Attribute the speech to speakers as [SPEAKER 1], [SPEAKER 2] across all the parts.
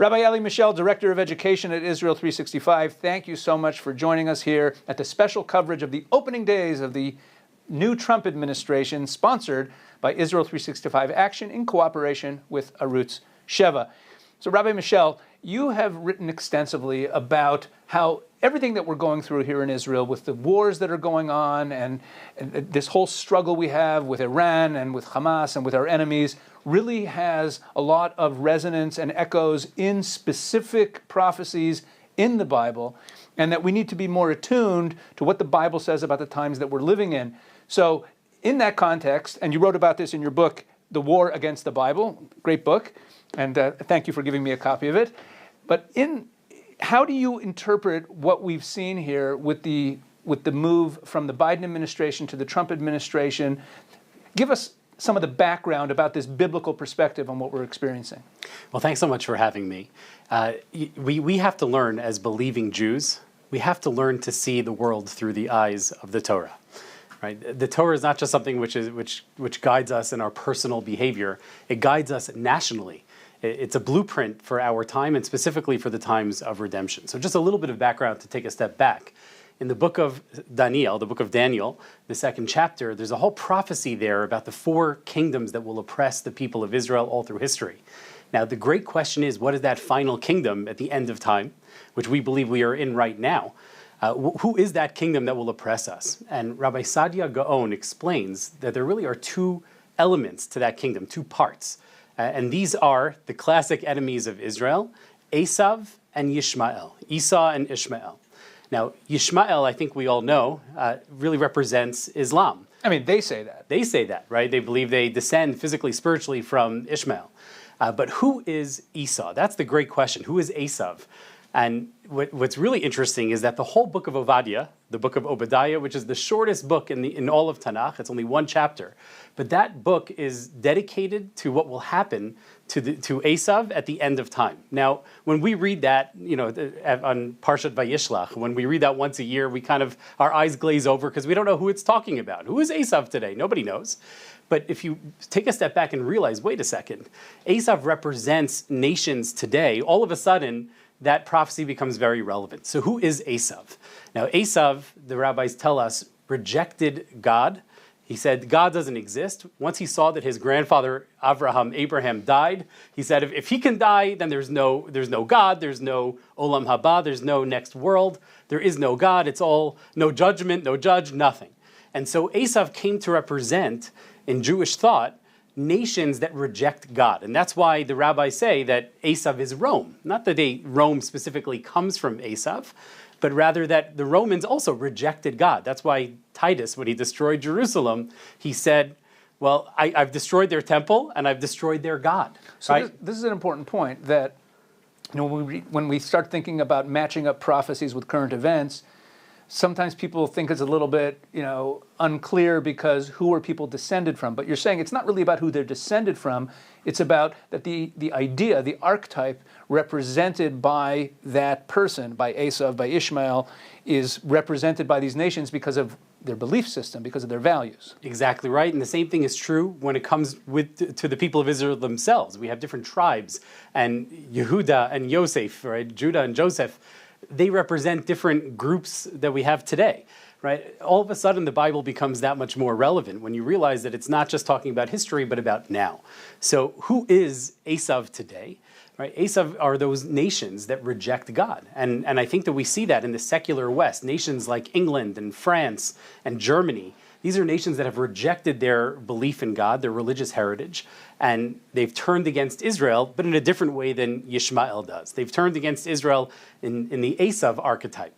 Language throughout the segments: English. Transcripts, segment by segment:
[SPEAKER 1] Rabbi Elie Mischel, Director of Education at Israel 365, thank you so much for joining us here at the special coverage of the opening days of the new Trump administration, sponsored by Israel 365 Action in cooperation with ARUTZ SHEVA. So Rabbi Mischel, you have written extensively about how everything that we're going through here in Israel with the wars that are going on and this whole struggle we have with Iran and with Hamas and with our enemies really has a lot of resonance and echoes in specific prophecies in the Bible, and that we need to be more attuned to what the Bible says about the times that we're living in. So in that context, and you wrote about this in your book, The War Against the Bible, great book, and thank you for giving me a copy of it. But how do you interpret what we've seen here with the move from the Biden administration to the Trump administration? Give us some of the background about this biblical perspective on what we're experiencing.
[SPEAKER 2] Well, thanks so much for having me. We have to learn, as believing Jews, we have to learn to see the world through the eyes of the Torah. Right? The Torah is not just something which guides us in our personal behavior. It guides us nationally. It's a blueprint for our time, and specifically for the times of redemption. So just a little bit of background to take a step back. In the book of Daniel, the second chapter, there's a whole prophecy there about the 4 kingdoms that will oppress the people of Israel all through history. Now, the great question is, what is that final kingdom at the end of time, which we believe we are in right now? Who is that kingdom that will oppress us? And Rabbi Sadia Gaon explains that there really are 2 elements to that kingdom, 2 parts. And these are the classic enemies of Israel, Esau and Yishmael, Esau and Ishmael. Now, Yishmael, I think we all know, really represents Islam.
[SPEAKER 1] I mean, they say that.
[SPEAKER 2] They say that, right? They believe they descend physically, spiritually from Ishmael. But who is Esau? That's the great question. Who is Esau? And what's really interesting is that the whole book of Obadiah, the book of Obadiah, which is the shortest book in all of Tanakh, it's only 1 chapter, but that book is dedicated to what will happen to Esau at the end of time. Now, when we read that, on Parshat Vayishlach, when we read that once a year, our eyes glaze over because we don't know who it's talking about. Who is Esau today? Nobody knows. But if you take a step back and realize, wait a second, Esau represents nations today, all of a sudden, that prophecy becomes very relevant. So who is Esau? Now, Esau, the rabbis tell us, rejected God. He said God doesn't exist. Once he saw that his grandfather Abraham died, he said if he can die, then there's no God, there's no Olam Haba, there's no next world, there is no God, it's all no judgment, no judge, nothing. And so Esau came to represent, in Jewish thought, nations that reject God. And that's why the rabbis say that Esau is Rome. Not that Rome specifically comes from Esau, but rather that the Romans also rejected God. That's why Titus, when he destroyed Jerusalem, he said, well, I've destroyed their temple and I've destroyed their God.
[SPEAKER 1] So
[SPEAKER 2] right?
[SPEAKER 1] this is an important point that when we start thinking about matching up prophecies with current events, sometimes people think it's a little bit, unclear because who are people descended from? But you're saying it's not really about who they're descended from. It's about that the idea, the archetype represented by that person, by Esau, by Ishmael, is represented by these nations because of their belief system, because of their values.
[SPEAKER 2] Exactly right. And the same thing is true when it comes to the people of Israel themselves. We have different tribes, and Yehuda and Yosef, right? Judah and Joseph, they represent different groups that we have today, right? All of a sudden, the Bible becomes that much more relevant when you realize that it's not just talking about history, but about now. So who is Esau today? Right? Esau are those nations that reject God. And I think that we see that in the secular West. Nations like England and France and Germany, these are nations that have rejected their belief in God, their religious heritage, and they've turned against Israel, but in a different way than Yishmael does. They've turned against Israel in the Esau archetype.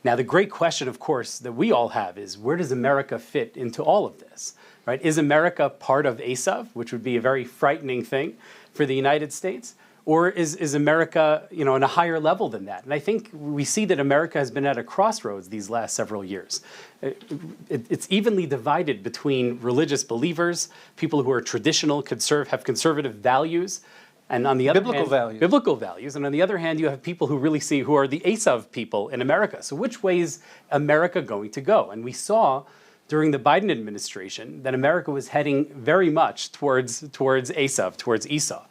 [SPEAKER 2] Now, the great question, of course, that we all have is, where does America fit into all of this? Right? Is America part of Esau, which would be a very frightening thing for the United States? Or is America, on a higher level than that? And I think we see that America has been at a crossroads these last several years. It's evenly divided between religious believers, people who are traditional, have conservative values, and on the other hand, biblical values. And on the other hand, you have people who really see who are the Esau people in America. So which way is America going to go? And we saw during the Biden administration that America was heading very much towards Esau.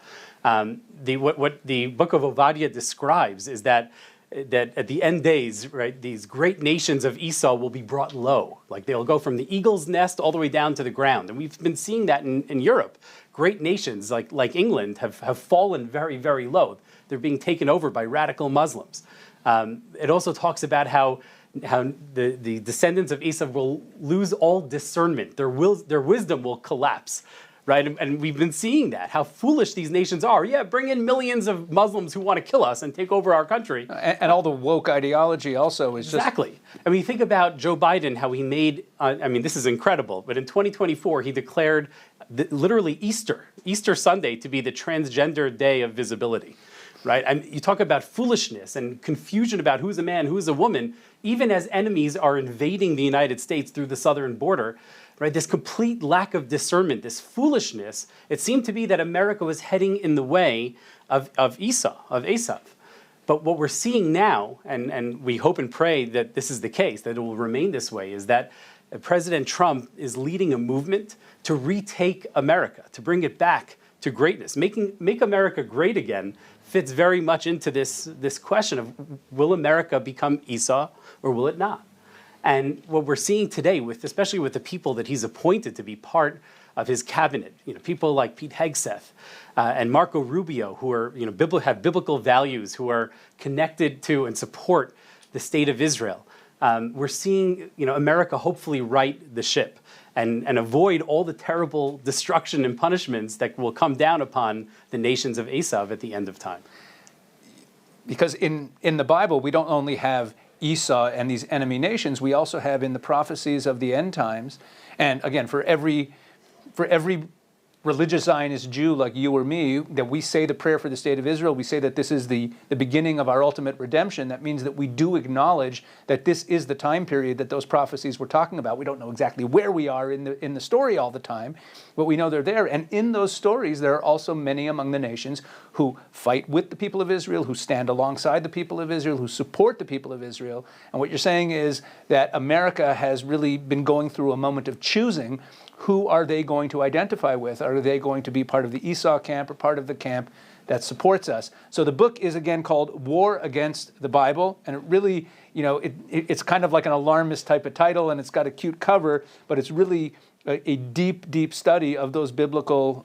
[SPEAKER 2] What the book of Obadiah describes is that at the end days, right, these great nations of Esau will be brought low. Like they'll go from the eagle's nest all the way down to the ground. And we've been seeing that in Europe. Great nations like England have fallen very, very low. They're being taken over by radical Muslims. It also talks about how the descendants of Esau will lose all discernment. Their wisdom will collapse. Right, and we've been seeing that, how foolish these nations are. Yeah, bring in millions of Muslims who want to kill us and take over our country.
[SPEAKER 1] And all the woke ideology also is
[SPEAKER 2] exactly. I mean, think about Joe Biden, how he made, I mean, this is incredible, but in 2024, he declared literally Easter Sunday to be the transgender day of visibility. Right, and you talk about foolishness and confusion about who's a man, who's a woman, even as enemies are invading the United States through the southern border. Right, this complete lack of discernment, this foolishness, it seemed to be that America was heading in the way of Esau. But what we're seeing now, and we hope and pray that this is the case, that it will remain this way, is that President Trump is leading a movement to retake America, to bring it back to greatness. Make America great again fits very much into this question of, will America become Esau or will it not? And what we're seeing today, especially with the people that he's appointed to be part of his cabinet, people like Pete Hegseth and Marco Rubio, who are, have biblical values, who are connected to and support the state of Israel. We're seeing, America hopefully right the ship and avoid all the terrible destruction and punishments that will come down upon the nations of Esau at the end of time.
[SPEAKER 1] Because in the Bible, we don't only have Esau and these enemy nations, we also have in the prophecies of the end times, and again, for every religious Zionist Jew like you or me, that we say the prayer for the state of Israel, we say that this is the beginning of our ultimate redemption. That means that we do acknowledge that this is the time period that those prophecies were talking about. We don't know exactly where we are in the story all the time, but we know they're there. And in those stories, there are also many among the nations who fight with the people of Israel, who stand alongside the people of Israel, who support the people of Israel. And what you're saying is that America has really been going through a moment of choosing. Who are they going to identify with? Are they going to be part of the Esau camp or part of the camp that supports us? So the book is again called War Against the Bible, and it really, it's kind of like an alarmist type of title, and it's got a cute cover, but it's really a deep, deep study of those biblical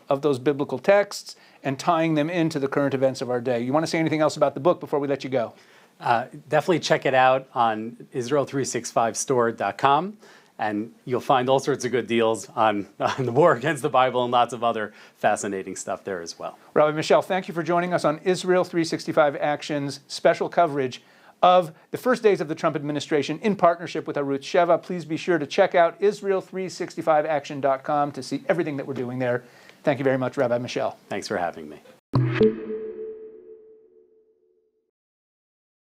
[SPEAKER 1] texts and tying them into the current events of our day. You want to say anything else about the book before we let you go?
[SPEAKER 2] Definitely check it out on Israel365store.com. And you'll find all sorts of good deals on the war against the Bible and lots of other fascinating stuff there as well.
[SPEAKER 1] Rabbi Mischel, thank you for joining us on Israel 365 Action's special coverage of the first days of the Trump administration in partnership with ARUTZ SHEVA. Please be sure to check out Israel365action.com to see everything that we're doing there. Thank you very much, Rabbi Mischel.
[SPEAKER 2] Thanks for having me.